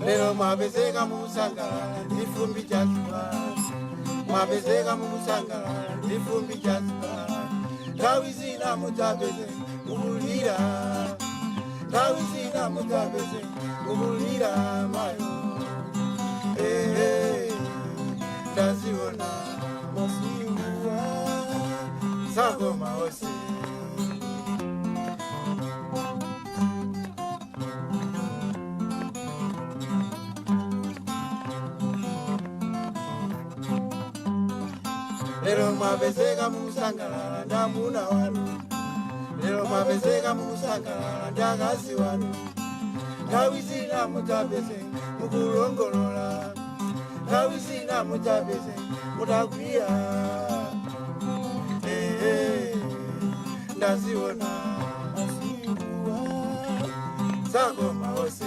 lero mwapezeka mukusangala ndifumbi chazibandi mwapezeka mukusangala ndifumbi chazibandi nthawi zina mudzapeze mukulira nthawi zina mudzapeze mukulira mayo ndaziona masiwa sakoma ose lero mwapezeka mukusangala ndamuna wanu lero mwapezeka mukusangala ndakazi wanu nthawi zina mudzapeze mukulongolola nthawi zina mudzapeze mutakwiya ndaziona masiwa sakoma ose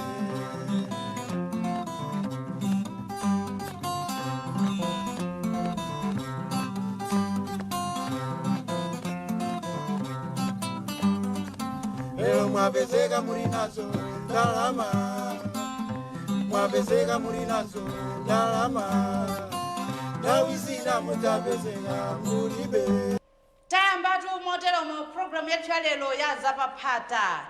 lero mwapezeka muri nazo ndalama mwapezeka muri nazo ndalama nthawi zina mudzapezeka mulibe tayamba tumotera mu program yathu ya lero ya zapaphata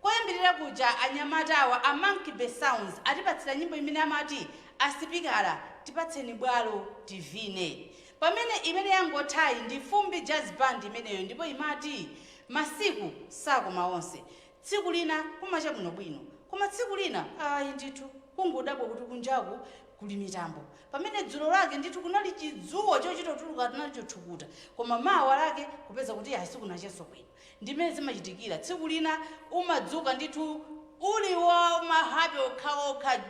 koyambirira kuja anyamatawa a Monkey Bay Sounds atipatsira nyimbo imene amati asipikala tipatseni bwalo tivine pamene imene yangothayi ndi Fumbi Jazz Band imeneyo ndipo imati masiku sakoma onse tsiku lina kumacha bwinobwino koma tsiku lina ayi ndithu kungodabwa kuti kunjaku kuli mitambo pamene dzulo lake ndithu kunali chidzuwa chochitotuluka tinalicho thukuta koma mawa lake kupeza kuti asikunachenso bwino ndimene zimachitikira tsiku lina umadzuka ndithu uli wa mahapi okhaokha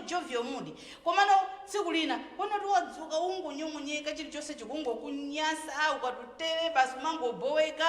jovial mood komano tsiku lina ponati wadzuka ungonyong'onyeka chilichonse chikungokunyasa ukatutere basi mangoboweka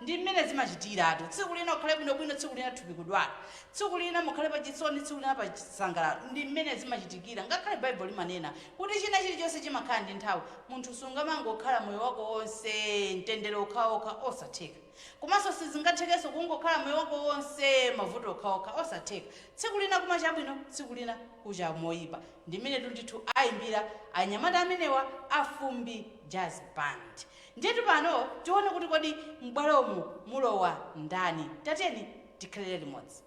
ndi mmene zimachitiratu tsiku lina ukhale bwinobwino tsiku lina thupi kudwala tsiku lina mukhale pachisoni tsiku lina pachisangalalo ndi mmene zimachitikira ngakhale Bible limanena kuti china chilichonse chimakhala ndi nthawi munthu sungamangokhala moyo wako wonse mtendere okhaokha osatheka komanso sizingathekenso kungokhala moyo wako wonse mavuto okhaokha osatheka tsiku lina kumacha bwino tsiku lina kucha moyipa ndimene ndithu ayimbira anyamata amenewa a Fumbi Jazz Band ndiyetu pano tione kuti kodi m'bwalomu mulowa ndani tateni tikhalire limodzi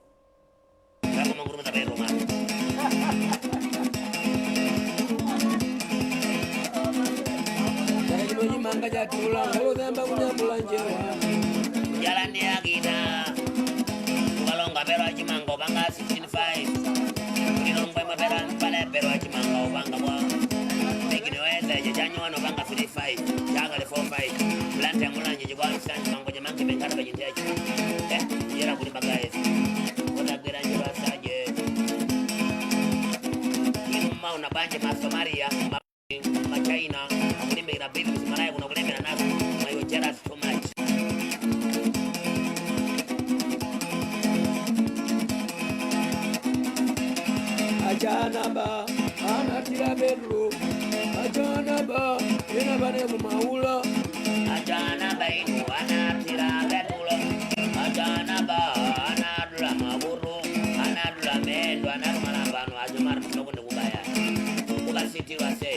manga jatula ngolozamba kunyambula njewa jalandi agina ngalonga bero chimango banga 65 nilongwe mabera pale bero chimango banga bwa bigino weze jejanyo banga 35 jaga le 45 blante mulanje jibwa sanji mango jamangi bengara bajintecho yera kuli bagaye wala gera njira saje inuma una banje masomaria China, akulimbira bibi simaraye kuna kulembera nazo mayo jealous too much. ajana ba anatira bedru ajana ba ina bane mu maula ajana ba inu anatira bedru ajana ba anadula maburu anadula mendo anadula malambano ajumar mtokonde kubaya kubasiti wase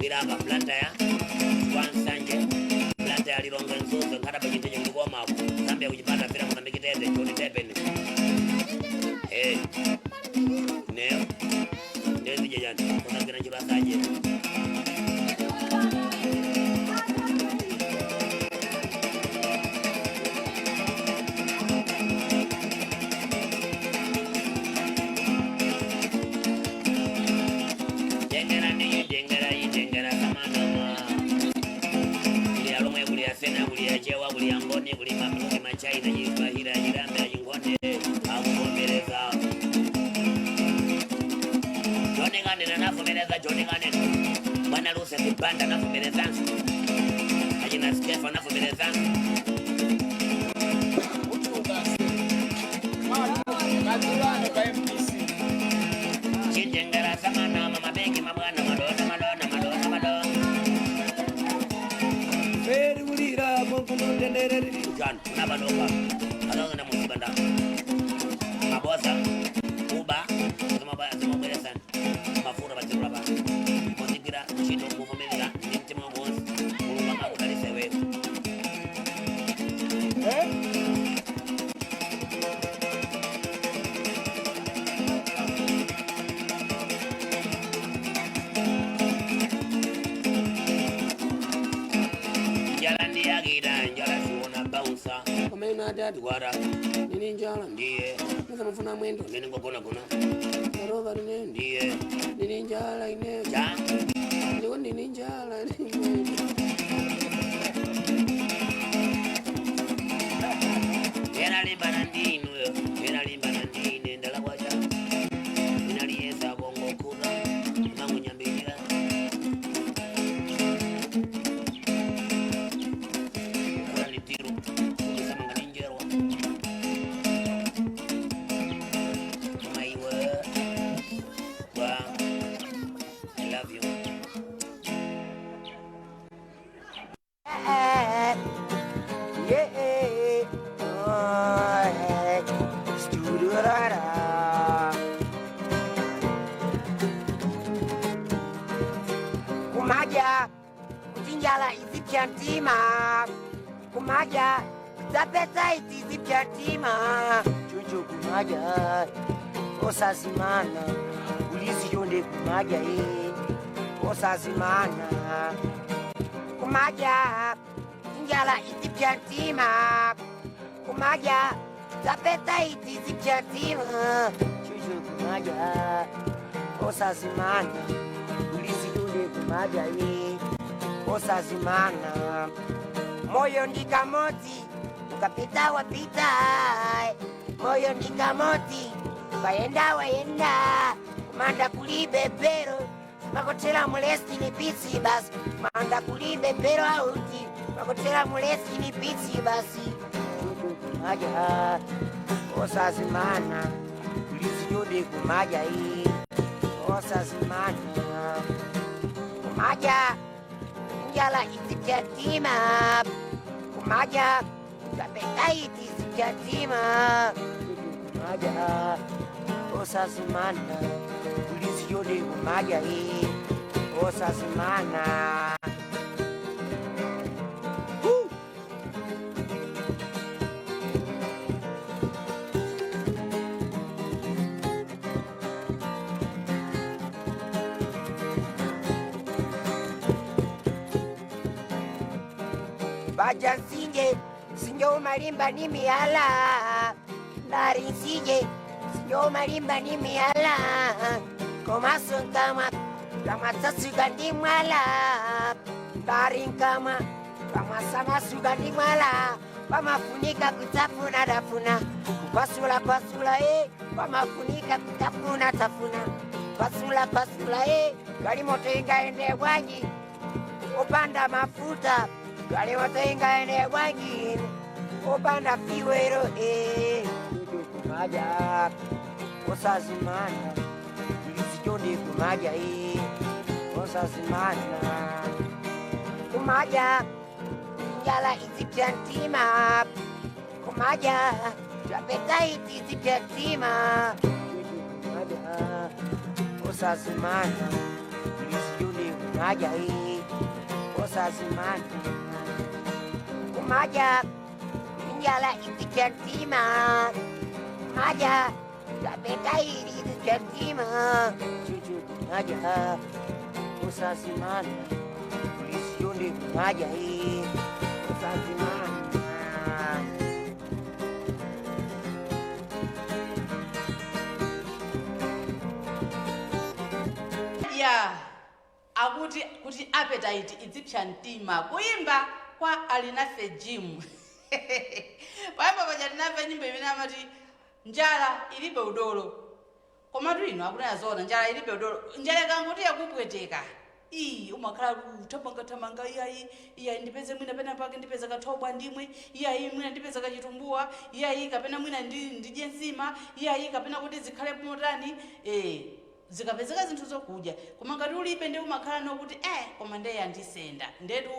Biraba planta ya Sanje planta ya Lirongo nzuzo nkada bajiteje ngoma hapo sambe kujipata bila kuna mikitete choni tepeni neo ndio jana kuna kina njura saje China yifahira yiramba yingone akubomereza Johnny Gane nafumereza Johnny Gane Bwana Luce Kipanda nafumereza Ajina Skefa nafumereza Chinjengera samana mama bengi mabwana madona Feri mulira mongo monde ndereri John, nabaloka. Alonga na musibanda. Mabosa. Uba. Zama belesan. Mafura batirula ba. Mozigira chino kuvumilia. Nimtima boss. Mulunga akulise wewe. Kamena dadi Wara. nini njala Ndiye. Nisa mfuna mwendo Nini ngokona kuna. Narova nini Ndiye. nini njala ine Ja. Niko nini njala nini mwendo Era limba na ndinu yo. Era limba na ndine ndala kwaja. Inaliyesa bongo kuna. Mangu nyambira. Litiro. Sama nganinjero. My word. Wow. I love you. Kumaja kutinjala izipyantima kumaja zapeta izipyantima chuchu kumaja osasimana uliziyonde kumaja osasimana kumaja kutinjala izipyantima kumaja zapeta izipyantima chuchu kumaja osasimana uliziyonde kumaja osazimana moyo ndikamoti ukapita wapita moyo ndikamoti ukaenda wayenda kumanda kulibebero makotela mulesi ni pisi basi manda kulibebero auti makotela mulesi ni pisi basi kumaja osazimana uliziyode kumaja osazimana kumaja njala izipyatima kumaja zapeta izipyatima kumaja osazimana uliziyode kumaja osazimana Baja singe umalimba ni miala Nari singe umalimba ni miala Komaso kama tasuga ni mwala Nari kama sama suga ni mwala Pamafunika kutafuna dafuna Pasula pamafunika kutafuna tafuna Pasula Kalimoto inga ende wanyi Upanda mafuta Kali watenga ene wangin Opanda fiwero Kumaja Osazimana Ilisijonde kumaja Osazimana Kumaja Njala izipyantima Kumaja Japeta izipyantima Kumaja Osazimana Ilisijonde kumaja Osazimana Kumaja njala izipyantima Kumaja Japeta izipyantima Chuchu kumaja Osazimana Uliziyonde kumaja Osazimana ya akuti kuti appetite izipyantima kuimba kwa alinafe Jim paimba paja alinafe nyimbo imene amati njala ilibe udolo komatu ino akunena zona njala ilibe udolo njala ikanguti yakupweteka umakhala uthamangathamanga iyayi ndipeze mwina pena pake ndipeza kathobwa ndimwe iyayi mwina ndipeza kachitumbuwa iyayi kapena mwina ndidye nsima iyayi kapena kuti zikhale motani zikapezeka zinthu zokudya koma ngati ulibe ndi umakhala nokuti koma ndeye andisenda ndetu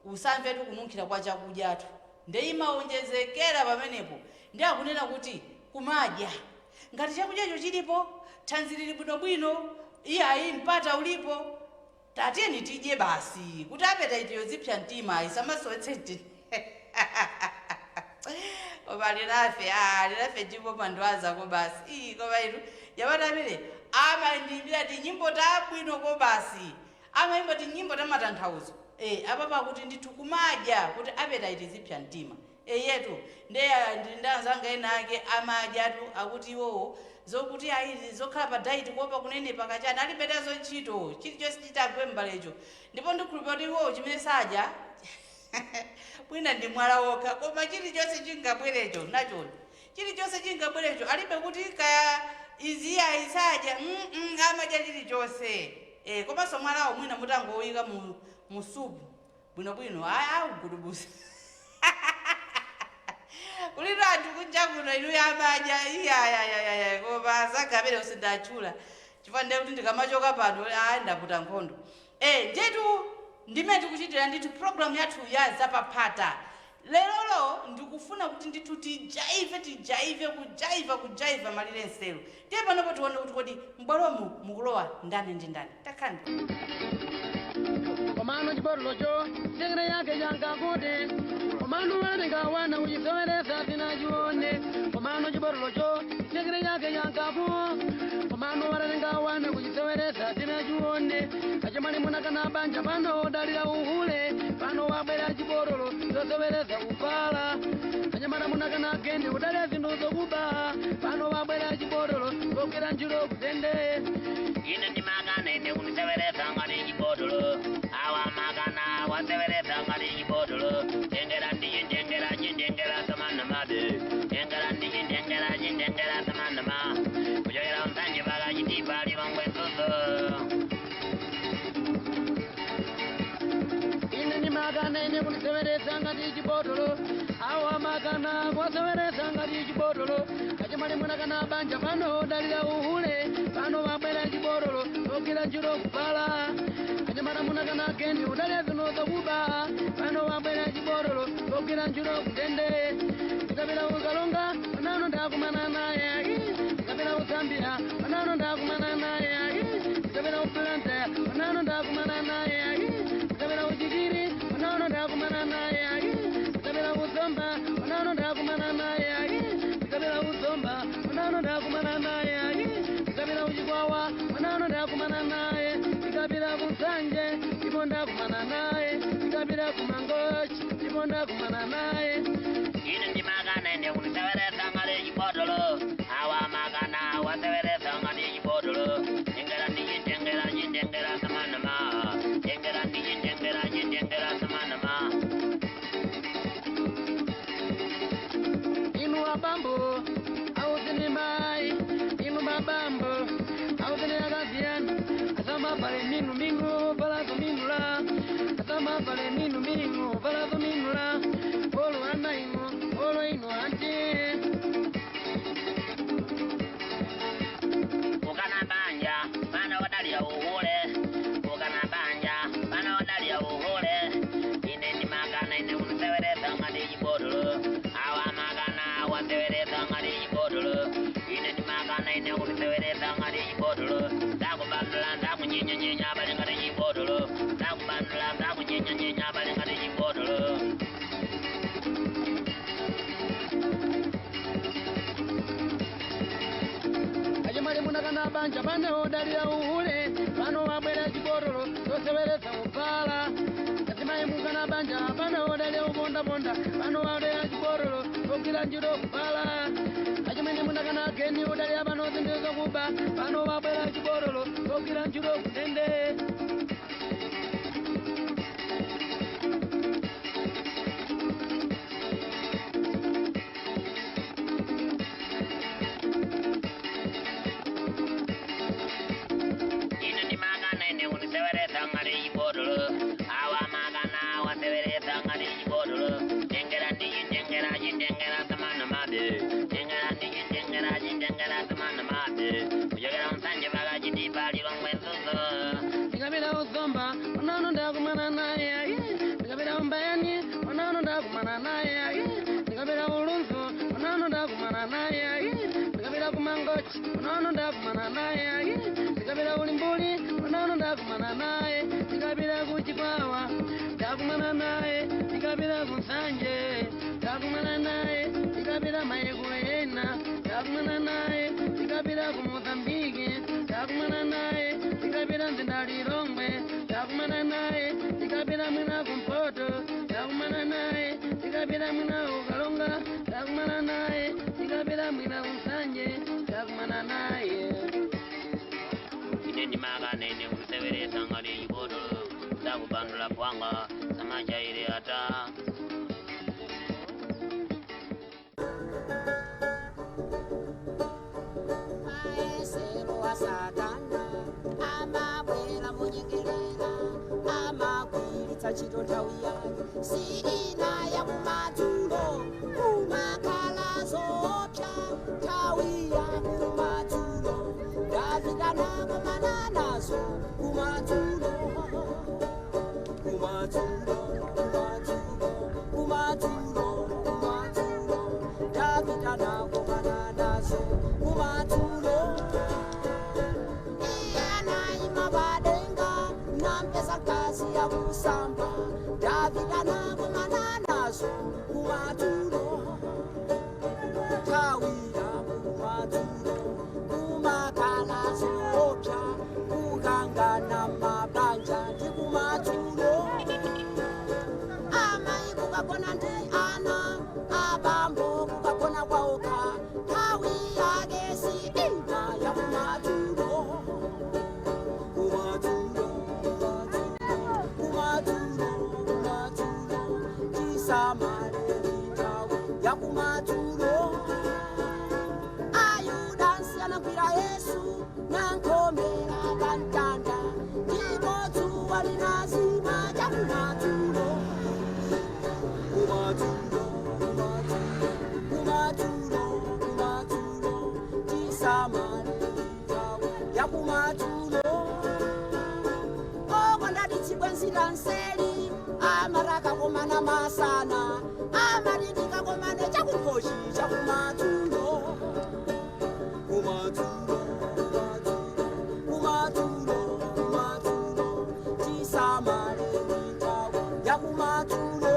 usamvetu kununkhira kwa chakudyatu ndeimaonjezekera pamenepo ndi akunena kuti kumadya ngati chakudyacho chilipo thanzi lili bwinobwino iyayi mpata ulipo tatiyeni tidye basi kuti appetite yozipsa mtima isamasowetse oba lilafe ndipo pandwazako basi koma inu yapatamire amandiimbira ti nyimbo tabwinoko basi amaimba ti nyimbo tamatanthauzo apa pakuti ndithu kumadya kuti appetite izipsa mtima yetu ndanzanga ena ake amadyatu akuti iwowo zokuti ayizi zokhala pa diet kuopa kunene pakachani alibetezo ntchito chilichonse chitagwe mbalecho ndipo ndikhulupirira kuti iwowo chimene sadya bwina ndi mwala wokha koma chilichonse chingabwerecho nachoni chilichonse chingabwerecho alibe kuti kaya iziya isadya amadya chilichonse komanso mwalawo mwina mutangoyika mu supu bwinobwino augudubusa kulira anthu kunja kuno inu yamadya iyayayaya koma zagabere usindatchula chifukwa ndiye kuti ndikamachoka pano ndaputa nkhondo njetu ndimene tikuchitira ndithu programu yathu ya zapaphata lero ndikufuna kuti ndithu kujaiva malire nselo ndiye panopo tione kuti kodi m'bwalomu mukulowa ndani ndi ndani takhani komano chibotolocho sekere yake yangakuti komano walengawana kuchisoweresa tinachione komano chibotolocho sekere yake yangaku komano walengawana kuchisoweresa tinachione achimali munakana banja pano dalira uhule pano wabwera chibotolo zosoweresa kupala achimala munakana gende udalira zinthu zokuba pano wabwera chibotolo zokera njiro kutende ine ndimakana ine kuniseweresa ngati chibotolo awa makana waseweresa ngati chibotolo njengera samana mabe njengera samana ma kuchokera msanje paka chitipa lilongwe nzuzo ine ndimakana ine kuniseweresa ngati chibotolo awa makana waseweresa ngati chibotolo achimali munakana banja pano dalira uhule pano wabwera chibotolo zokera njiro kupala achimala munakana gende udalira zinthu zokuba pano wabwera chibotolo zokera njiro kutende ikapita ukalonga panano ndakumana naye ikapita usambira panano ndakumana naye ikapita uplanta panano ndakumana naye ikapita uchikiri panano ndakumana naye ikapita uzomba panano ndakumana naye ikapita uzomba panano ndakumana naye ikapita uchikwawa panano ndakumana naye ikapita kusanje ndipo ndakumana naye ikapita kumangochi ndipo ndakumana naye ine ndimakana ine kuniseweresa ngati chibotolo awa makana waseweresa ngati chibotolo njengera samana ma njengera samana ma inu abambo auzini mai inu mabambo auzini akaziani asama pale minu palazo minula asama pale minu palazo minula olo ana ino anje ukana banja pana wadalira uhule ukana banja pana wadalira uhule ine ndimakana ine kuniseweresa ngati chibotolo awa makana waseweresa ngati chibotolo ine ndimakana ine kuniseweresa ngati chibotolo ndakubandula ndakunyinyanya bali ngati chibotolo ndakubandula ndakunyinyanya bali ngati chibotolo achimali munakana banja pano dalira uhule pano wabwera chibotolo zoseweresa kupala achimali mukana banja pano dalira upondaponda pano wabwera chibotolo zokira njiro kupala achimali munakana geni udalira pano zinthu zokuba pano wabwera chibotolo zokira njiro kutende ine ndimakana ine kuniseweresa ngati chibotolo awa makana waseweresa ngati chibotolo njengera samana mabe njengera samana mabe kuchokera msanje paka chitipa lilongwe nzuzo ikapita uzomba panano ndakumana naye ikapita umbayani panano ndakumana naye takumana naye tikapita kunsanje, takumana naye tikapita mayekulu ena, takumana naye tikapita ku Mozambiki, takumana naye tikapita mzinda Lilongwe, takumana naye tikapita mwina kumpoto, takumana naye tikapita mwina ukalonga, takumana naye tikapita mwina kunsanje, takumana naye. Ineni makanene kuseveresa ngati chibotolo zakubandula pwanga samachaire ata. Maesero wa Satana amabwera munyengerera, amagwiritsa ntchito nthawi yake si ina ya kumadzulo, kumakhala zoopsa nthawi ya kumadzulo, Davida nakomana nazo kumadzulo, kumadzulo, kumadzulo, kumadzulo, kumadzulo, Davida nakomana nazo kumadzulo. Iyanaima badenga nampesa kazi ya kusamba, Davida nakomana nazo kumadzulo, nthawi ya kumadzulo, kumakhala zoopsa kukangana mabanja ndi kumadzulo. Amayi kukagona ndi ana, abambo kukagona kwawoka, nthawi yake si ina ya kumadzulo, kumadzulo, kumadzulo, kumadzulo, kumadzulo, tisamale nthawi ya kumadzulo. Ayuda anagwira Yesu nankhomera pamtanda, ndipo dzuwa linazima cha kumadzulo, kumadzulo, kumadzulo, kumadzulo, tisamale nthawi ya kumadzulo. Okondati chibwenzira nseli amaraka komana masana, amaridika komane chakukhochi cha kumadzulo, kumadzulo, kumadzulo, kumadzulo, tisamale nthawi ya kumadzulo.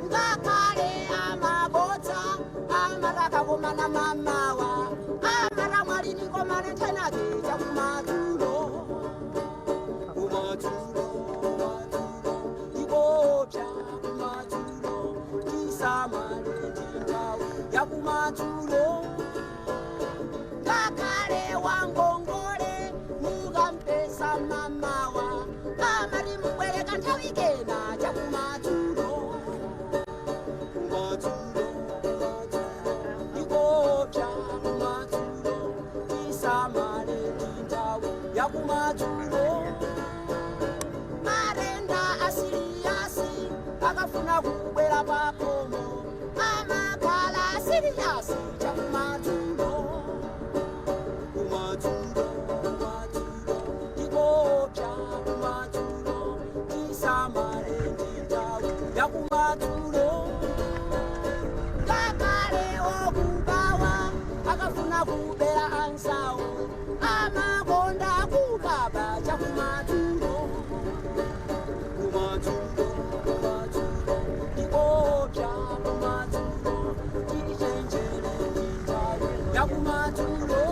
Ngakhale amabodza amaraka komana mamawa, amara mwalini komane nthenake cha kumadzulo, kumadzulo, kumadzulo, ikopsa kumadzulo, tisamale nthawi ya kumadzulo. Ngakhale wangongole mukampesa mamawa, amari mubwereka nthawi kena cha kumadzulo, kumadzulo, kumadzulo, ikopsa kumadzulo, tisamale nthawi ya kumadzulo. Marenda asiriyasi akafuna kubwera pakomo, amakhala asiriyasi cha kumadzulo, kumadzulo, kumadzulo, ikopsa kumadzulo, tisamale nthawi ya kumadzulo. Ngakhale okugawa akafuna kubera anzawo, amakonda kukaba cha kumadzulo, kumadzulo, kumadzulo, ikopsa kumadzulo, tichenjere nthawi ya kumadzulo.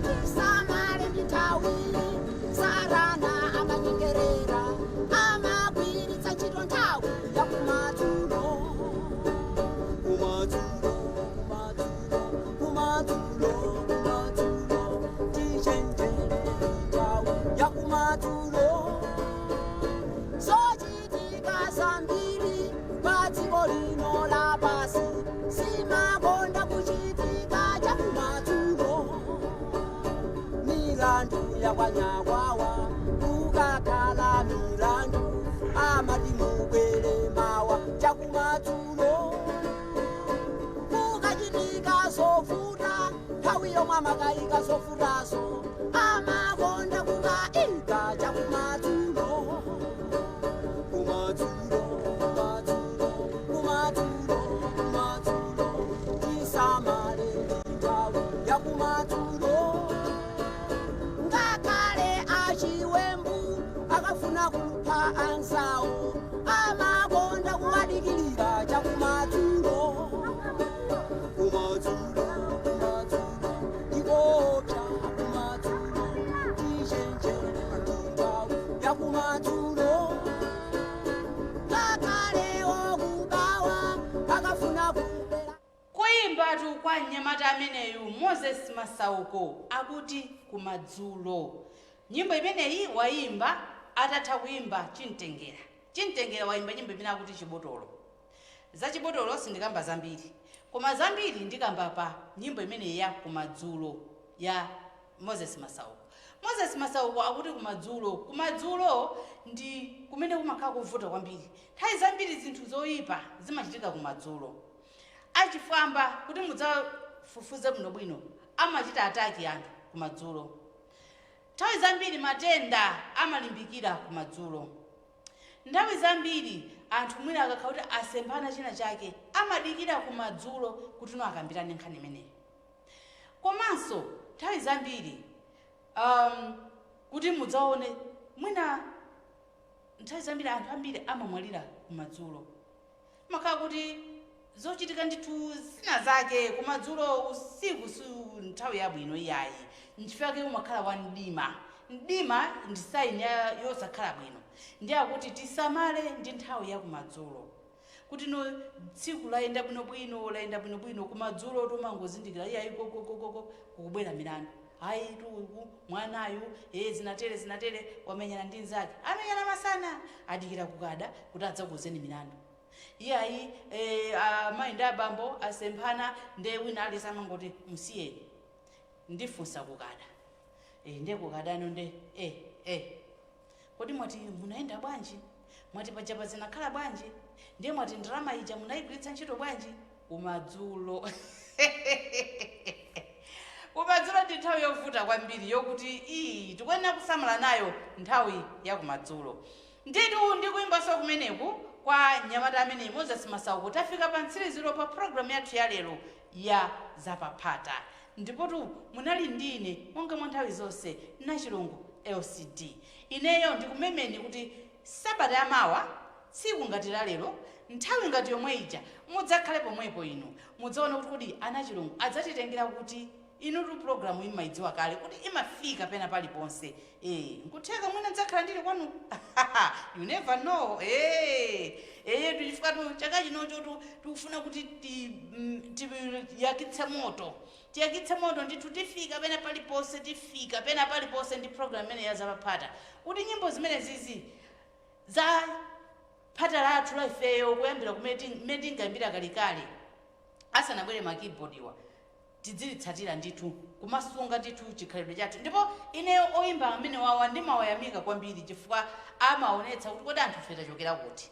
Tisamale nthawi, Satana amanyengerera, amagwiritsa ntchito nthawi ya kumadzulo, kumadzulo, kumadzulo, kumadzulo, kumadzulo, tichenjere nthawi ya kumadzulo. Zochitika zambiri pa dziko lino lapansi, zimakonda kuchitika cha kumadzulo. Milandu yakwanyakwawa, kukakhala milandu, amati mubwere mawa cha kumadzulo. Kukachitika zovuta, nthawi yomwe amakayika zovutazo, amakonda kukayika cha kumadzulo, kumadzulo, kumadzulo, kumadzulo, kumadzulo, tisamale nthawi ya kumadzulo. Ngakhale achiwembu akafuna kupha anzawo amakonda kuwadikilira chakumadzulo kumadzulo ikopya kumadzulo tichenjere nditau yakumadzulo kakalewo kubawa akafuna kupera kuimbatu kwa mnyamata ameneyu Moses Masauko akuti kumadzulo. Nyimbo imeneyi waimba atatha kuimba Chintengera waimba nyimbo imene akuti chibotolo. Za chibotolo sindikamba zambiri, koma zambiri ndikamba pa nyimbo imeneyi ya kumadzulo ya Moses Masauko. Moses Masauko akuti kumadzulo ndi kumene kumakhala kuvuta kwambiri. Nthawi zambiri zinthu zoyipa zimachitika kumadzulo. Achifwamba kuti mudzafufuze bwinobwino amachita ataki anthu kumadzulo. Nthawi zambiri matenda amalimbikira kumadzulo. Nthawi zambiri anthu mwina akakhala kuti asemphana china chake amadikira kumadzulo kuti no akambirane nkhani imeneyi. Komanso nthawi zambiri kuti mudzaone mwina nthawi zambiri anthu ambiri amamwalira kumadzulo. Makhala kuti zochitika ndithu zina zake kumadzulo usiku si nthawi yabwino iyayi. Nchifukwa chake umakhala wa mdima ndi saini yosakhala bwino. Ndiye kuti tisamale ndi nthawi ya kumadzulo. Kuti no tsiku laenda bwinobwino kumadzulo tomangozindikira iyayi kukubwera milandu. Hayi tuku mwanayu zinatere wamenyana ndi nzake. Amenyana masana adikira kukada kuti adzakuzeni milandu. Iyayi amayi ndi abambo asemphana nde wina alisama ngoti musiyeni. Ndifunsa kukada. Nde kukadano nde kodi mwati munaenda bwanji? Mwati pajapa zinakhala bwanji? Ndiye mwati ndalama ija munayigwiritsa ntchito bwanji? Kumadzulo. Kumadzulo ndi nthawi yovuta kwambiri yokuti tikuyenera kusamala nayo nthawi ya kumadzulo. Nditu ndikuimbanso kumeneku kwa nyamata amene Moses Masauko tafika pa mtsiriziro pa program yathu ya lero ya zapaphata. Ndipotu munali ndine monga mwa nthawi zonse Nachilongo LCD. Ineyo ndikumemeni kuti sabata yamawa tsiku ngati la lero nthawi ngati yomwe ija mudzakhale pomwepo inu mudzaona kuti kodi Anachilongo adzatitengera kuti inu tu programu imaidziwa kale kuti imafika pena paliponse. Nkutheka mwina ndzakhala ndili kwanu. You never know. Tuchifika chaka chinocho tikufuna kuti tiyakitse moto. Tiyakitse moto ndithu tifika pena paliponse ndi program imene ya zapaphata. Kuti nyimbo zimene zizi za phata lathu la ifeyo kuyambira kumene tingayambira kalikali asanabwere makeyboardiwa tidzilitsatira ndithu kumasunga ndithu chikhalidwe chathu. Ndipo ineyo oyimba amene wawa ndimawayamika kwambiri chifukwa amaonetsa kuti kodi anthu feta chokera kuti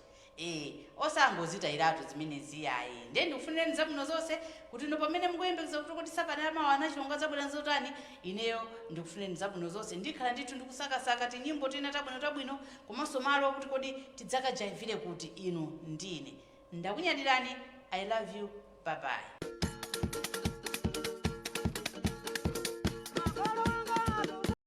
osangozitayiratu zimene ziyayi. Nde ndikufunireni zabwino zonse kuti no pamene mukuyembekeza kuti kodi sabata yamawa Anachilongo adzabwera zotani. Ineyo ndikufunireni zabwino zonse ndikhala ndithu ndikusakasaka tinyimbo tina tabwino komanso malo kuti kodi tidzakajaivire kuti inu ndine. Ndakunyadirani. I love you. Bye bye.